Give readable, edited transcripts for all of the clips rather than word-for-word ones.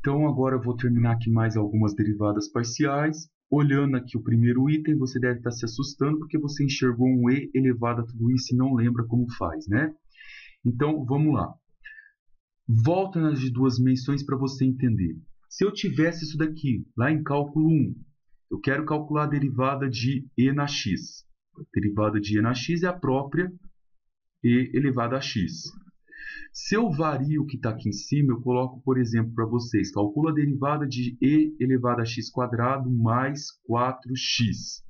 Então agora eu vou terminar aqui mais algumas derivadas parciais. Olhando aqui o primeiro item, você deve estar se assustando porque você enxergou um e elevado a tudo isso e não lembra como faz, né? Então vamos lá. Volta nas de duas dimensões para você entender. Se eu tivesse isso daqui, lá em cálculo 1, eu quero calcular a derivada de e na x. A derivada de e na x é a própria e elevado a x. Se eu vario o que está aqui em cima, eu coloco, por exemplo, para vocês, calcula a derivada de e elevado a x quadrado mais 4x.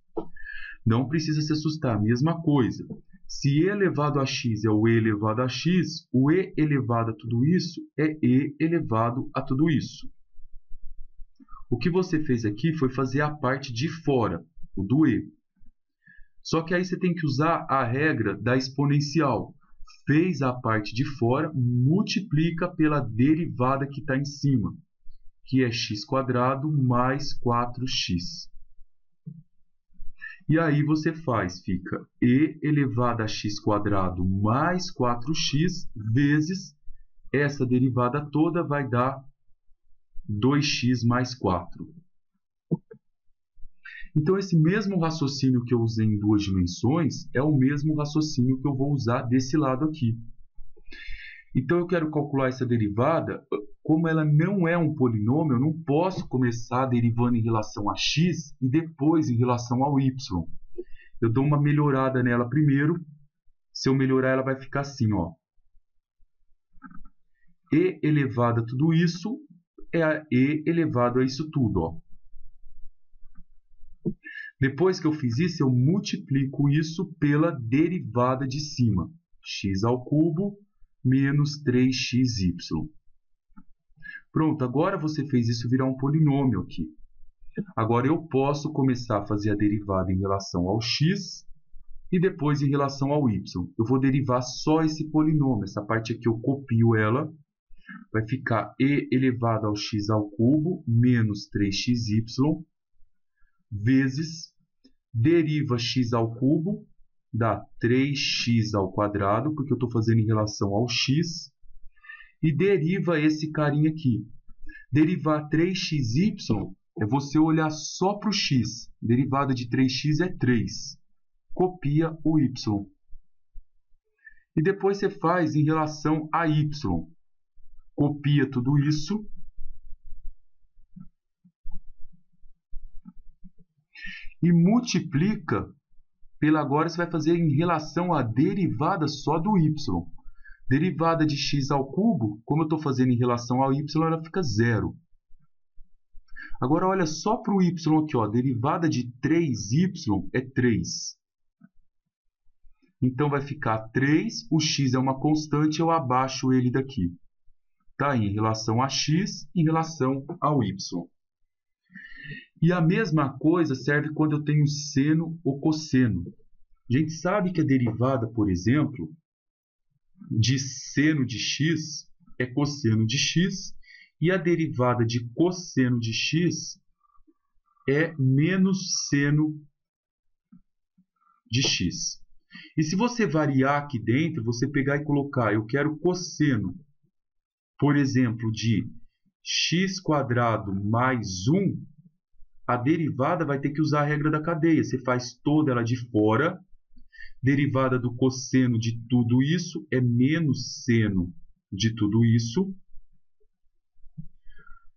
Não precisa se assustar, mesma coisa. Se e elevado a x é o e elevado a x, o e elevado a tudo isso é e elevado a tudo isso. O que você fez aqui foi fazer a parte de fora, o do e. Só que aí você tem que usar a regra da exponencial. Fez a parte de fora, multiplica pela derivada que está em cima, que é x quadrado mais 4x. E aí você faz, fica e elevado a x quadrado mais 4x vezes essa derivada toda vai dar 2x mais 4. Então, esse mesmo raciocínio que eu usei em duas dimensões é o mesmo raciocínio que eu vou usar desse lado aqui. Então, eu quero calcular essa derivada. Como ela não é um polinômio, eu não posso começar derivando em relação a x e depois em relação ao y. Eu dou uma melhorada nela primeiro. Se eu melhorar, ela vai ficar assim, ó. E elevado a tudo isso é a e elevado a isso tudo, ó. Depois que eu fiz isso, eu multiplico isso pela derivada de cima. X ao cubo menos 3xy. Pronto, agora você fez isso virar um polinômio aqui. Agora eu posso começar a fazer a derivada em relação ao x e depois em relação ao y. Eu vou derivar só esse polinômio. Essa parte aqui eu copio ela. Vai ficar e elevado ao x ao cubo menos 3xy vezes deriva x ao cubo, dá 3x ao quadrado, porque eu estou fazendo em relação ao x, e deriva esse carinha aqui. Derivar 3xy é você olhar só para o x. Derivada de 3x é 3. Copia o y. E depois você faz em relação a y. Copia tudo isso. E multiplica pela agora você vai fazer em relação à derivada só do y. Derivada de x ao cubo, como eu estou fazendo em relação ao y, ela fica 0. Agora olha só para o y aqui, ó. Derivada de 3y é 3. Então vai ficar 3, o x é uma constante, eu abaixo ele daqui. Tá? Em relação a x, em relação ao y. E a mesma coisa serve quando eu tenho seno ou cosseno. A gente sabe que a derivada, por exemplo, de seno de x é cosseno de x e a derivada de cosseno de x é menos seno de x. E se você variar aqui dentro, você pegar e colocar, eu quero cosseno, por exemplo, de x quadrado mais 1, a derivada vai ter que usar a regra da cadeia. Você faz toda ela de fora. Derivada do cosseno de tudo isso é menos seno de tudo isso.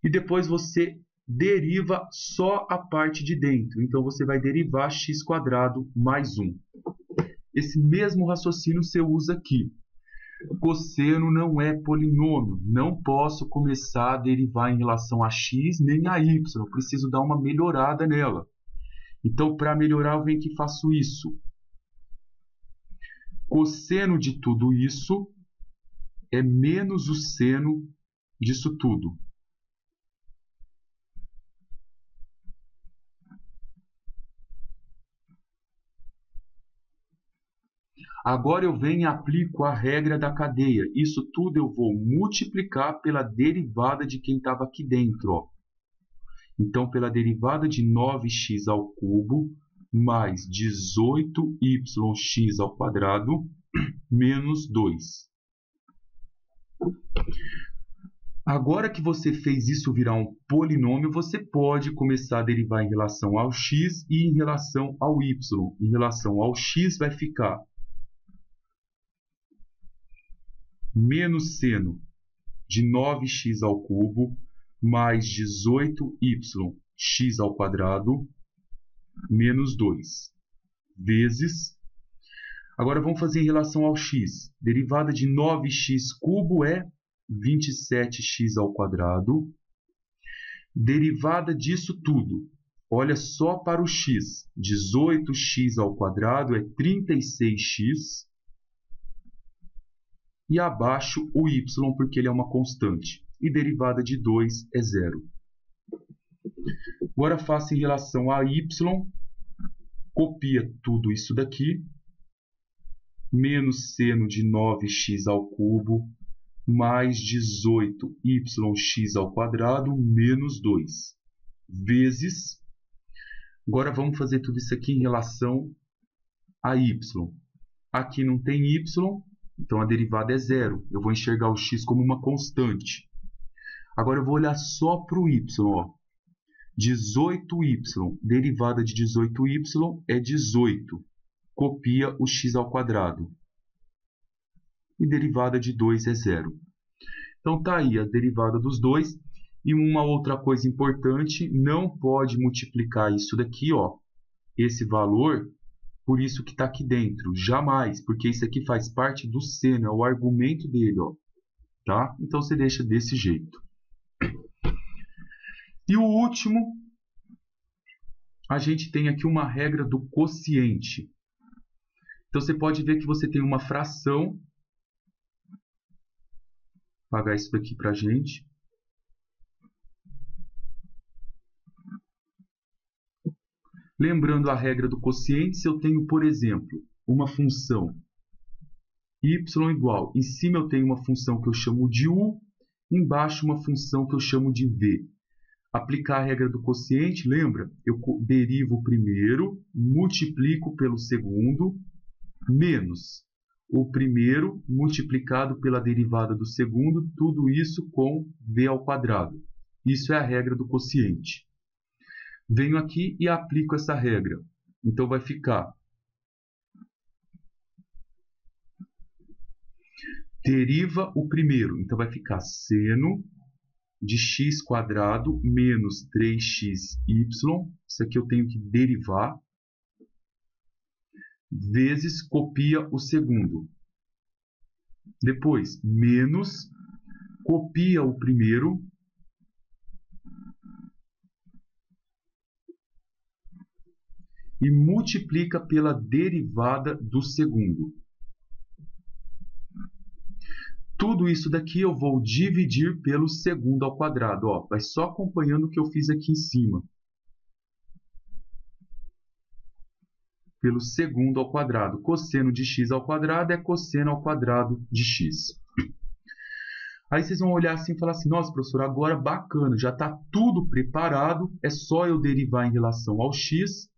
E depois você deriva só a parte de dentro. Então, você vai derivar x quadrado mais 1. Esse mesmo raciocínio você usa aqui. Cosseno não é polinômio. Não posso começar a derivar em relação a x nem a y. Eu preciso dar uma melhorada nela. Então, para melhorar, eu venho aqui e faço isso. Cosseno de tudo isso é menos o seno disso tudo. Agora eu venho e aplico a regra da cadeia. Isso tudo eu vou multiplicar pela derivada de quem estava aqui dentro. Ó. Então, pela derivada de 9x ao cubo mais 18yx ao quadrado menos 2. Agora que você fez isso virar um polinômio, você pode começar a derivar em relação ao x e em relação ao y. Em relação ao x vai ficar menos seno de 9x ao cubo mais 18y x ao quadrado menos 2 vezes. Agora vamos fazer em relação ao x. Derivada de 9x cubo é 27x ao quadrado. Derivada disso tudo, olha só para o x. 18x ao quadrado é 36x. E abaixo o y, porque ele é uma constante. E derivada de 2 é zero. Agora faça em relação a y. Copia tudo isso daqui. Menos seno de 9x ao cubo mais 18yx ao quadrado menos 2 vezes. Agora vamos fazer tudo isso aqui em relação a y. Aqui não tem y, então a derivada é zero. Eu vou enxergar o x como uma constante. Agora eu vou olhar só para o y. Ó. 18y, derivada de 18y é 18. Copia o x ao quadrado. E derivada de 2 é zero. Então está aí a derivada dos dois. E uma outra coisa importante, não pode multiplicar isso daqui, ó, esse valor, por isso que está aqui dentro. Jamais, porque isso aqui faz parte do seno, é o argumento dele. Ó, tá? Então você deixa desse jeito. E o último, a gente tem aqui uma regra do quociente. Então você pode ver que você tem uma fração. Vou apagar isso daqui para a gente. Lembrando a regra do quociente, se eu tenho, por exemplo, uma função y igual, em cima eu tenho uma função que eu chamo de u, embaixo uma função que eu chamo de v. Aplicar a regra do quociente, lembra? Eu derivo o primeiro, multiplico pelo segundo, menos o primeiro multiplicado pela derivada do segundo, tudo isso com v ao quadrado. Isso é a regra do quociente. Venho aqui e aplico essa regra. Então vai ficar deriva o primeiro. Então vai ficar seno de x quadrado menos 3xy. Isso aqui eu tenho que derivar. Vezes copia o segundo. Depois, menos, copia o primeiro. E multiplica pela derivada do segundo. Tudo isso daqui eu vou dividir pelo segundo ao quadrado. Ó, vai só acompanhando o que eu fiz aqui em cima. Pelo segundo ao quadrado. Cosseno de x ao quadrado é cosseno ao quadrado de x. Aí vocês vão olhar assim e falar assim, nossa, professor, agora bacana, já está tudo preparado, é só eu derivar em relação ao x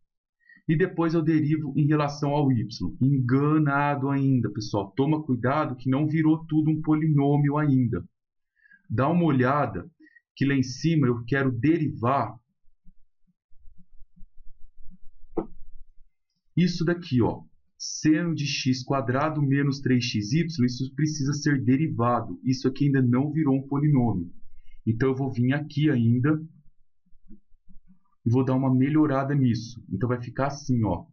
e depois eu derivo em relação ao y. Enganado ainda, pessoal. Toma cuidado que não virou tudo um polinômio ainda. Dá uma olhada que lá em cima eu quero derivar isso daqui, ó. Seno de x quadrado menos 3xy, isso precisa ser derivado. Isso aqui ainda não virou um polinômio. Então eu vou vir aqui ainda e vou dar uma melhorada nisso. Então vai ficar assim, ó.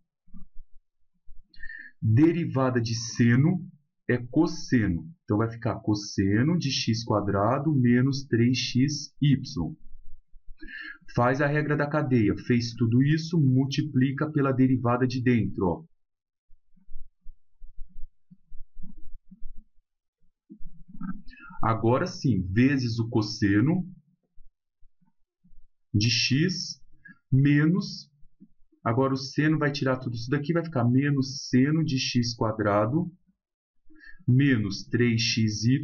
Derivada de seno é cosseno. Então vai ficar cosseno de x quadrado menos 3xy. Faz a regra da cadeia. Fez tudo isso, multiplica pela derivada de dentro, ó. Agora sim, vezes o cosseno de x menos, agora o seno vai tirar tudo isso daqui, vai ficar menos seno de x quadrado menos 3xy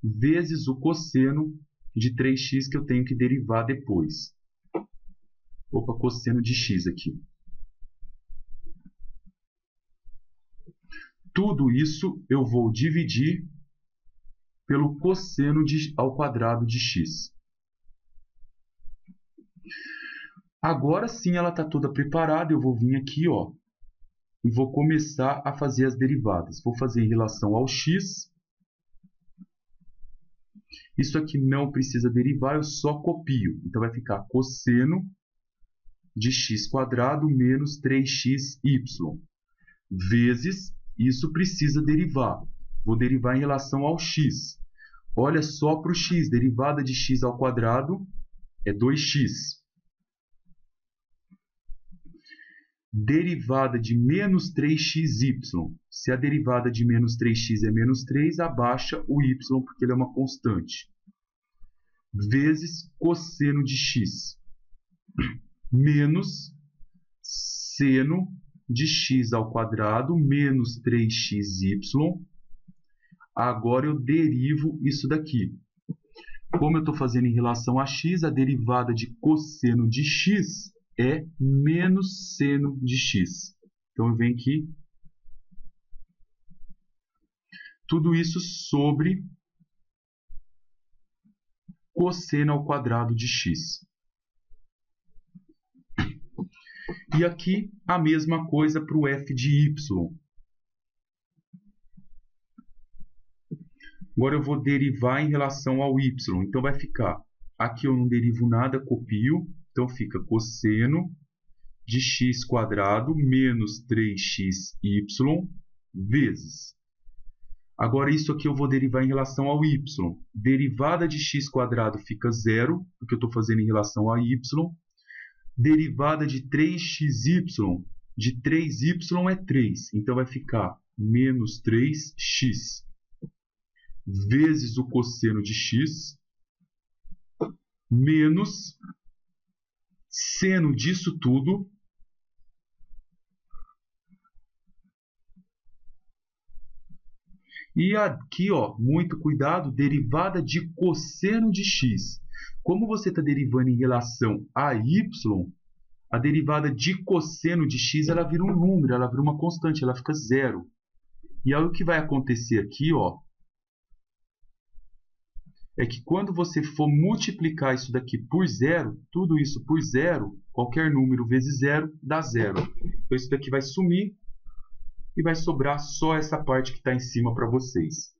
vezes o cosseno de 3x que eu tenho que derivar depois. Opa, cosseno de x aqui. Tudo isso eu vou dividir pelo cosseno ao quadrado de x. Agora sim ela está toda preparada, eu vou vir aqui, ó, e vou começar a fazer as derivadas. Vou fazer em relação ao x. Isso aqui não precisa derivar, eu só copio. Então vai ficar cosseno de x² menos 3xy vezes, isso precisa derivar. Vou derivar em relação ao x. Olha só para o x, derivada de x² é 2x. Derivada de menos 3xy. Se a derivada de menos 3x é menos 3, abaixa o y, porque ele é uma constante. Vezes cosseno de x. Menos seno de x² menos 3xy. Agora eu derivo isso daqui. Como eu estou fazendo em relação a x, a derivada de cosseno de x é menos seno de x. Então eu venho aqui. Tudo isso sobre cosseno ao quadrado de x. E aqui a mesma coisa para o f de y. Agora eu vou derivar em relação ao y. Então vai ficar, aqui eu não derivo nada, copio. Então fica cosseno de x² menos 3xy vezes. Agora isso aqui eu vou derivar em relação ao y. Derivada de x² fica 0, porque eu estou fazendo em relação a y. Derivada de 3xy, de 3y é 3. Então vai ficar menos 3x vezes o cosseno de x menos seno disso tudo e aqui, ó, muito cuidado, derivada de cosseno de x. Como você está derivando em relação a y, a derivada de cosseno de x ela vira um número, ela vira uma constante, ela fica 0. E aí o que vai acontecer aqui, ó, é que quando você for multiplicar isso daqui por 0, tudo isso por 0, qualquer número vezes 0 dá 0. Então isso daqui vai sumir e vai sobrar só essa parte que está em cima para vocês.